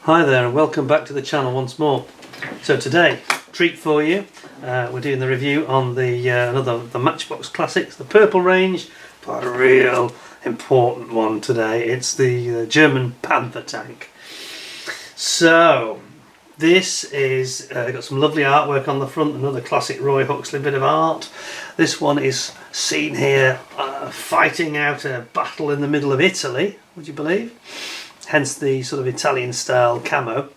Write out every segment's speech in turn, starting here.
Hi there and welcome back to the channel once more. So today, treat for you, we're doing the review on the Matchbox Classics, the purple range, but a real important one today. It's the German Panther tank. So this is got some lovely artwork on the front, another classic Roy Oxley bit of art. This one is seen here fighting out a battle in the middle of Italy, would you believe? Hence the sort of Italian style camo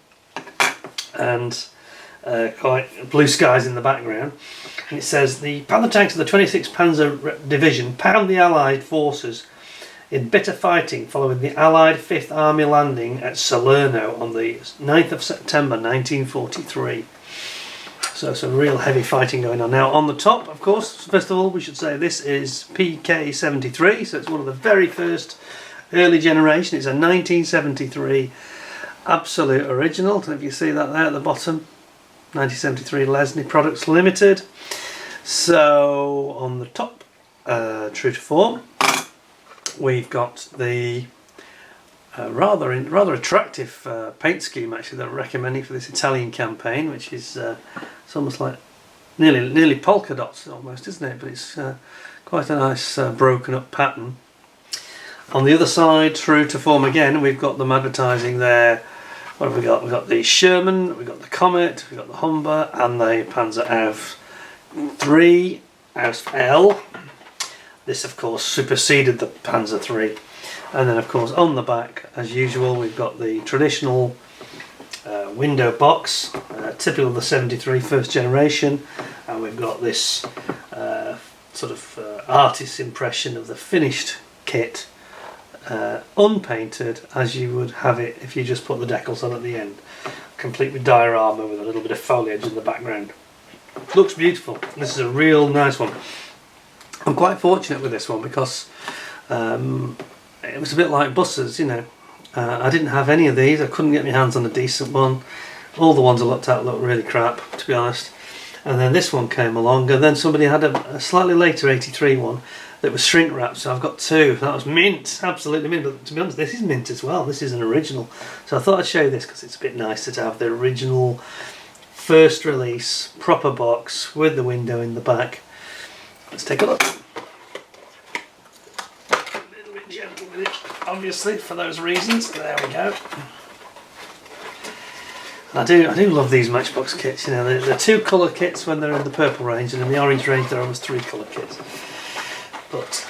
and quite blue skies in the background. And it says the Panther tanks of the 26th Panzer Division pound the Allied forces in bitter fighting following the Allied 5th Army landing at Salerno on the 9th of September 1943. So some real heavy fighting going on. Now on the top, of course, first of all we should say this is Pk-73, so it's one of the very first early generation. It's a 1973 absolute original. I don't know if you see that there at the bottom. 1973 Lesney Products Limited. So on the top, true to form, we've got the rather attractive paint scheme actually that I'm recommending for this Italian campaign, which is it's almost like nearly polka dots almost, isn't it? But it's quite a nice broken up pattern. On the other side, true to form again, we've got them advertising there. What have we got? We've got the Sherman, we've got the Comet, we've got the Humber, and the Panzer Auf 3, Auf L. This, of course, superseded the Panzer 3. And then, of course, on the back, as usual, we've got the traditional window box, typical of the 73 first generation, and we've got this sort of artist's impression of the finished kit. Unpainted as you would have it if you just put the decals on at the end, complete with diorama with a little bit of foliage in the background. Looks beautiful. This is a real nice one. I'm quite fortunate with this one because it was a bit like buses, you know. I didn't have any of these. I couldn't get my hands on a decent one. All the ones I looked at looked really crap, to be honest. And then this one came along, and then somebody had a slightly later 83 one that was shrink wrapped, so I've got two. That was mint, absolutely mint. But to be honest, this is mint as well. This is an original. So I thought I'd show you this because it's a bit nicer to have the original first release, proper box with the window in the back. Let's take a look. A little bit gentle with it, obviously, for those reasons. There we go. I do love these Matchbox kits. You know, they're two colour kits when they're in the purple range, and in the orange range they're almost three colour kits. But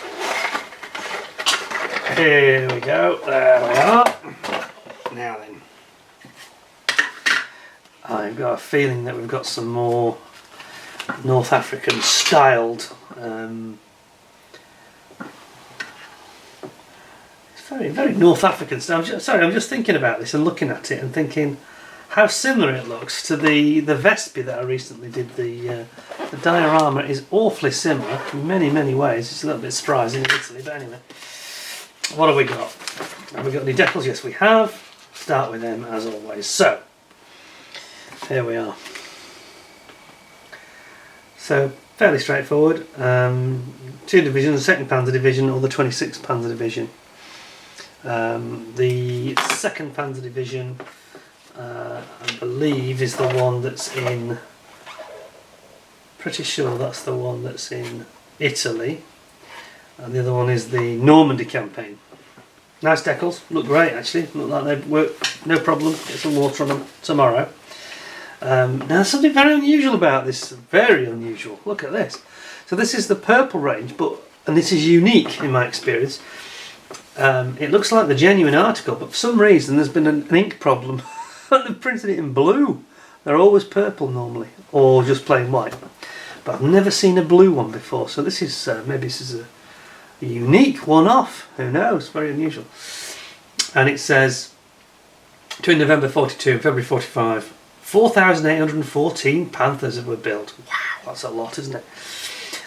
here we go, there we are. Now then, I've got a feeling that we've got some more North African styled, it's very North African style. I'm just thinking about this and looking at it and thinking how similar it looks to the Vespi that I recently did. The diorama is awfully similar in many ways. It's a little bit surprising in Italy, but anyway. What have we got? Have we got any decals? Yes, we have. Start with them as always. So, here we are. So, fairly straightforward. Two divisions, the 2nd Panzer Division or the 26th Panzer Division. The 2nd Panzer Division, I believe, is the one that's in, pretty sure that's the one that's in Italy, and the other one is the Normandy campaign. Nice decals, look great actually, look like they've worked no problem. Get some water on them tomorrow. Now there's something very unusual about this, very unusual. Look at this. So this is the purple range, and this is unique in my experience. It looks like the genuine article, but for some reason there's been an ink problem. They've printed it in blue. They're always purple normally, or just plain white. But I've never seen a blue one before, so this is maybe this is a unique one-off. Who knows? Very unusual. And it says between November 42 and February 45, 4,814 Panthers were built. Wow, that's a lot, isn't it?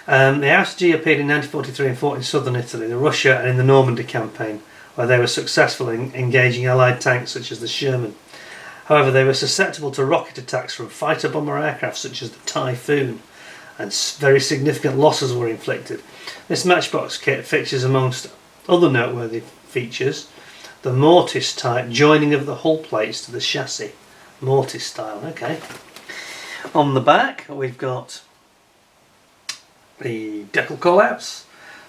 The Aus G appeared in 1943 and fought in southern Italy, the Russia, and in the Normandy campaign, where they were successful in engaging Allied tanks such as the Sherman. However, they were susceptible to rocket attacks from fighter bomber aircraft such as the Typhoon, and very significant losses were inflicted. This Matchbox kit features, amongst other noteworthy features, the mortise type joining of the hull plates to the chassis. Mortise style, okay. On the back we've got the decal callouts.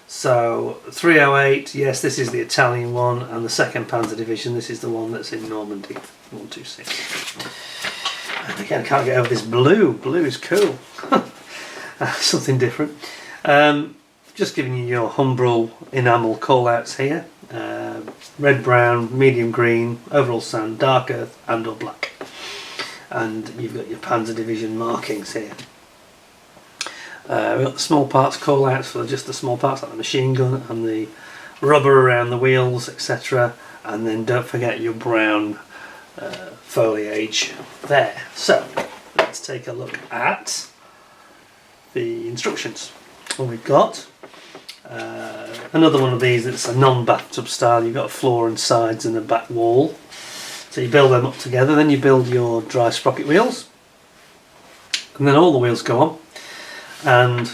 So 308, yes, this is the Italian one, and the 2nd Panther Division, this is the one that's in Normandy, 126. And again, I can't get over this blue. Blue is cool. Something different. Just giving you your Humbrol enamel callouts here. Red, brown, medium green, overall sand, dark earth and or black. And you've got your Panzer Division markings here. We've got the small parts callouts for just the small parts like the machine gun and the rubber around the wheels, etc. And then don't forget your brown foliage there. So let's take a look at the instructions. Well, we've got another one of these that's a non-bathtub style. You've got a floor and sides and a back wall. So you build them up together, then you build your drive sprocket wheels, and then all the wheels go on. And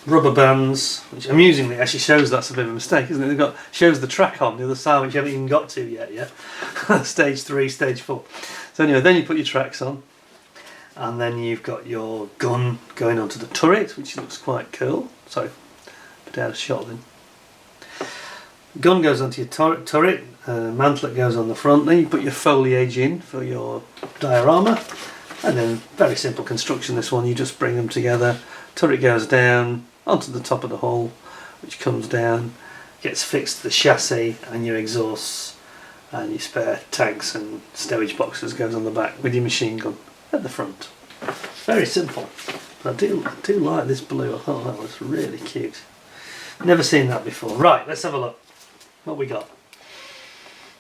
rubber bands, which amusingly actually shows that's a bit of a mistake, isn't it? They've got shows the track on the other side, which you haven't even got to yet. Stage 3, stage 4. So anyway, then you put your tracks on, and then you've got your gun going onto the turret, which looks quite cool. Sorry, put out a shot then. Gun goes onto your turret, mantlet goes on the front. Then you put your foliage in for your diorama, and then very simple construction. This one, you just bring them together. Turret goes down onto the top of the hull, which comes down, gets fixed to the chassis, and your exhausts and your spare tanks and stowage boxes goes on the back with your machine gun at the front. Very simple. I do like this blue. I thought that was really cute. Never seen that before. Right, let's have a look. What we got?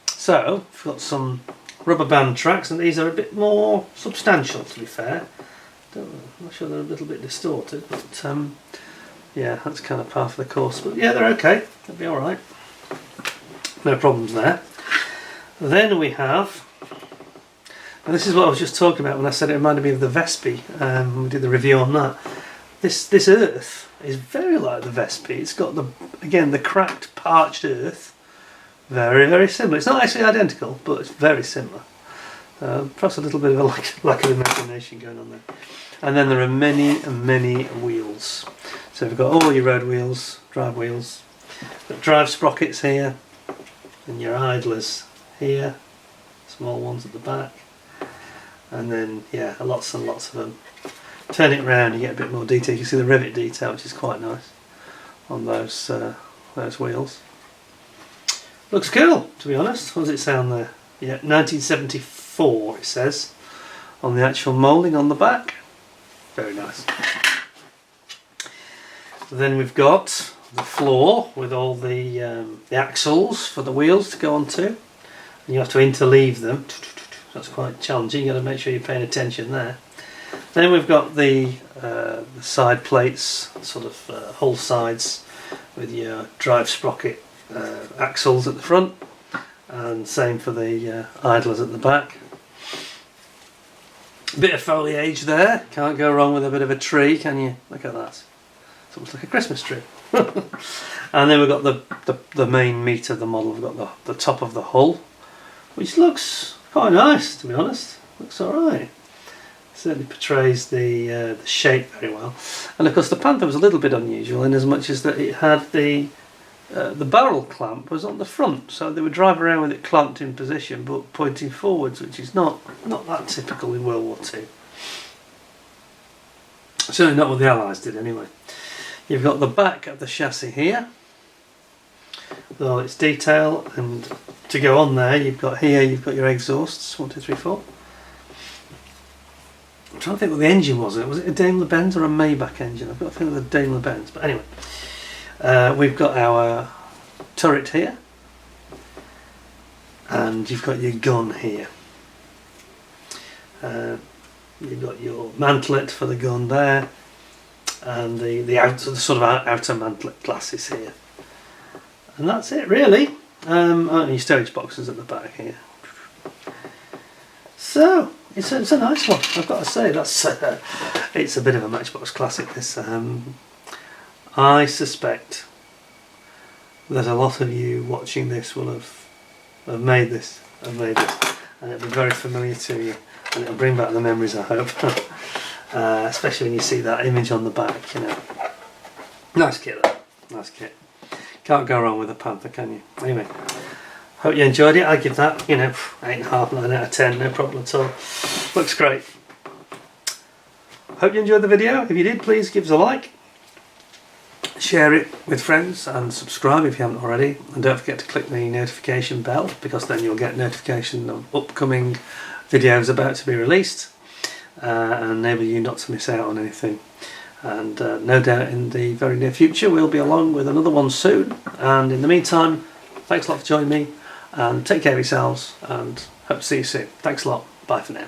So we've got some rubber band tracks, and these are a bit more substantial, to be fair. I'm not sure they're a little bit distorted, but yeah, that's kind of par for the course. But yeah, they're okay. They'll be all right. No problems there. Then we have, and this is what I was just talking about when I said it reminded me of the Vespi. We did the review on that. This earth is very like the Vespi. It's got the cracked, parched earth. Very, very similar. It's not actually identical, but it's very similar. Perhaps a little bit of a lack of imagination going on there. And then there are many and many wheels. So we've got all your road wheels, drive wheels, got drive sprockets here, and your idlers here, small ones at the back, and then yeah, lots and lots of them. Turn it round, you get a bit more detail. You can see the rivet detail, which is quite nice on those wheels. Looks cool, to be honest. What does it say on there? Yeah, 1974 it says on the actual moulding on the back. Very nice. Then we've got the floor with all the axles for the wheels to go onto, and you have to interleave them. That's quite challenging. You've got to make sure you're paying attention there. Then we've got the side plates, sort of hull sides, with your drive sprocket axles at the front, and same for the idlers at the back. Bit of foliage there, can't go wrong with a bit of a tree, can you? Look at that, it's almost like a Christmas tree. And then we've got the main meat of the model. We've got the top of the hull, which looks quite nice, to be honest. Looks alright. Certainly portrays the shape very well. And of course the Panther was a little bit unusual in as much as that it had the barrel clamp was on the front, so they would drive around with it clamped in position but pointing forwards, which is not that typical in World War II. Certainly not what the Allies did anyway. You've got the back of the chassis here with all its detail, and to go on there you've got your exhausts, 1, 2, 3, 4. I'm trying to think what the engine was. Was it a Daimler-Benz or a Maybach engine? I've got a feeling it was a Daimler-Benz, but anyway. We've got our turret here, and you've got your gun here. You've got your mantlet for the gun there, and the sort of outer mantlet glasses here, and that's it really. And your stowage boxes at the back here. So it's a nice one, I've got to say. That's it's a bit of a Matchbox classic, this. I suspect that a lot of you watching this will have made this, and it'll be very familiar to you, and it'll bring back the memories, I hope. Especially when you see that image on the back, you know. Nice kit though, nice kit. Can't go wrong with a Panther, can you? Anyway, hope you enjoyed it. I give that, you know, 8.5, 9 out of 10, no problem at all. Looks great. Hope you enjoyed the video. If you did, please give us a like, share it with friends, and subscribe if you haven't already. And don't forget to click the notification bell, because then you'll get notification of upcoming videos about to be released, and enable you not to miss out on anything. And no doubt in the very near future we'll be along with another one soon. And in the meantime, thanks a lot for joining me, and take care of yourselves, and hope to see you soon. Thanks a lot. Bye for now.